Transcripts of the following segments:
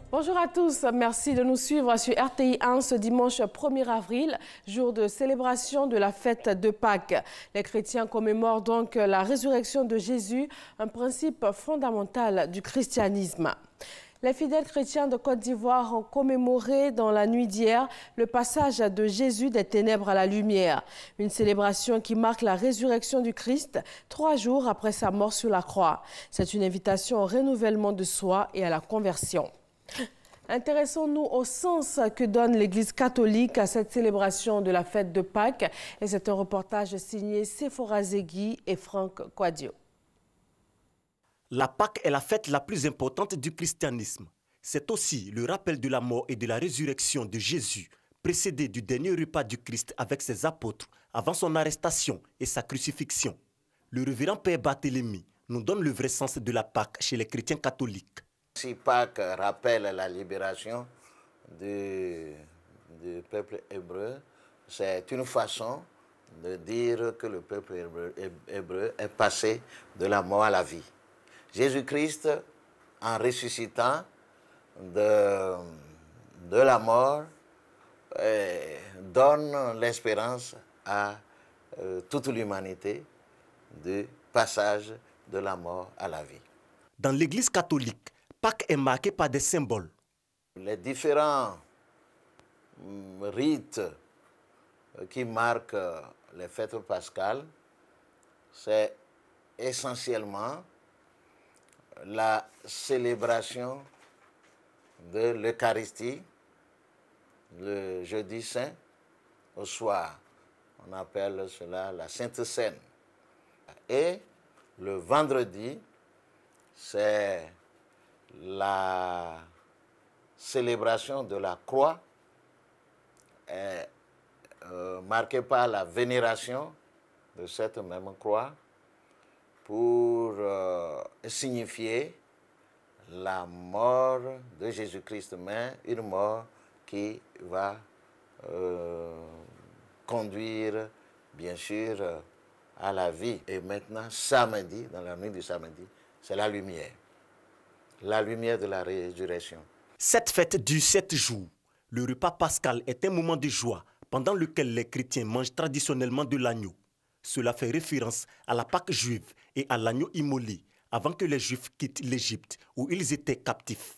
Bonjour à tous, merci de nous suivre sur RTI 1 ce dimanche 1er avril, jour de célébration de la fête de Pâques. Les chrétiens commémorent donc la résurrection de Jésus, un principe fondamental du christianisme. Les fidèles chrétiens de Côte d'Ivoire ont commémoré dans la nuit d'hier le passage de Jésus des ténèbres à la lumière. Une célébration qui marque la résurrection du Christ 3 jours après sa mort sur la croix. C'est une invitation au renouvellement de soi et à la conversion. Intéressons-nous au sens que donne l'Église catholique à cette célébration de la fête de Pâques. Et c'est un reportage signé Sephora Zegui et Franck Quadio. La Pâque est la fête la plus importante du christianisme. C'est aussi le rappel de la mort et de la résurrection de Jésus, précédé du dernier repas du Christ avec ses apôtres avant son arrestation et sa crucifixion. Le révérend Père Barthélemy nous donne le vrai sens de la Pâque chez les chrétiens catholiques. Si Pâques rappelle la libération du peuple hébreu, c'est une façon de dire que le peuple hébreu est passé de la mort à la vie. Jésus-Christ, en ressuscitant de la mort, donne l'espérance à toute l'humanité du passage de la mort à la vie. Dans l'Église catholique, Pâques est marqué par des symboles. Les différents rites qui marquent les fêtes pascales, c'est essentiellement la célébration de l'Eucharistie, le jeudi saint, au soir. On appelle cela la Sainte Seine. Et le vendredi, c'est la célébration de la croix, marquée par la vénération de cette même croix, pour signifier la mort de Jésus-Christ, mais une mort qui va conduire, bien sûr, à la vie. Et maintenant, samedi, dans la nuit du samedi, c'est la lumière de la résurrection. Cette fête dure 7 jours. Le repas pascal est un moment de joie pendant lequel les chrétiens mangent traditionnellement de l'agneau. Cela fait référence à la Pâque juive et à l'agneau immolé avant que les Juifs quittent l'Égypte où ils étaient captifs.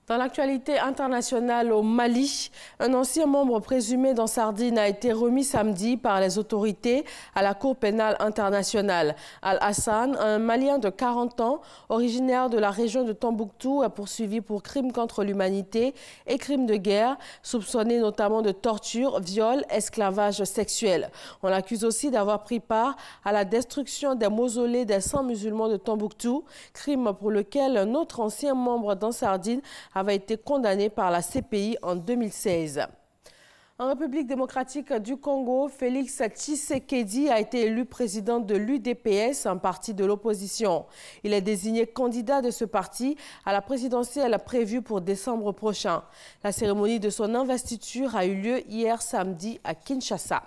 Dans l'actualité internationale au Mali, un ancien membre présumé dans Sardine a été remis samedi par les autorités à la Cour pénale internationale. Al-Hassan, un Malien de 40 ans, originaire de la région de Tombouctou, est poursuivi pour crimes contre l'humanité et crimes de guerre, soupçonné notamment de torture, viol, esclavage sexuel. On l'accuse aussi d'avoir pris part à la destruction des mausolées des 100 musulmans de Tombouctou, crime pour lequel un autre ancien membre dans Sardine avait été condamné par la CPI en 2016. En République démocratique du Congo, Félix Tshisekedi a été élu président de l'UDPS, un parti de l'opposition. Il est désigné candidat de ce parti à la présidentielle prévue pour décembre prochain. La cérémonie de son investiture a eu lieu hier samedi à Kinshasa.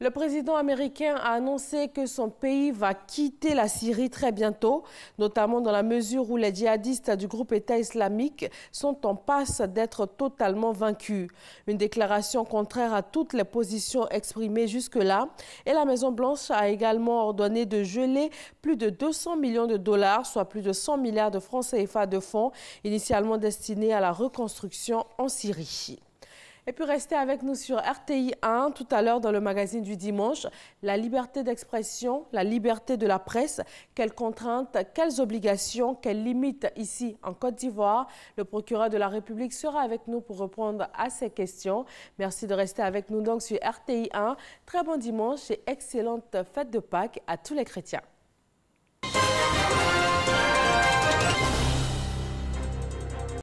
Le président américain a annoncé que son pays va quitter la Syrie très bientôt, notamment dans la mesure où les djihadistes du groupe État islamique sont en passe d'être totalement vaincus. Une déclaration contraire à toutes les positions exprimées jusque-là. Et la Maison-Blanche a également ordonné de geler plus de 200 millions de dollars, soit plus de 100 milliards de francs CFA de fonds initialement destinés à la reconstruction en Syrie. Et puis restez avec nous sur RTI 1 tout à l'heure dans le magazine du dimanche. La liberté d'expression, la liberté de la presse, quelles contraintes, quelles obligations, quelles limites ici en Côte d'Ivoire. Le procureur de la République sera avec nous pour répondre à ces questions. Merci de rester avec nous donc sur RTI 1. Très bon dimanche et excellente fête de Pâques à tous les chrétiens.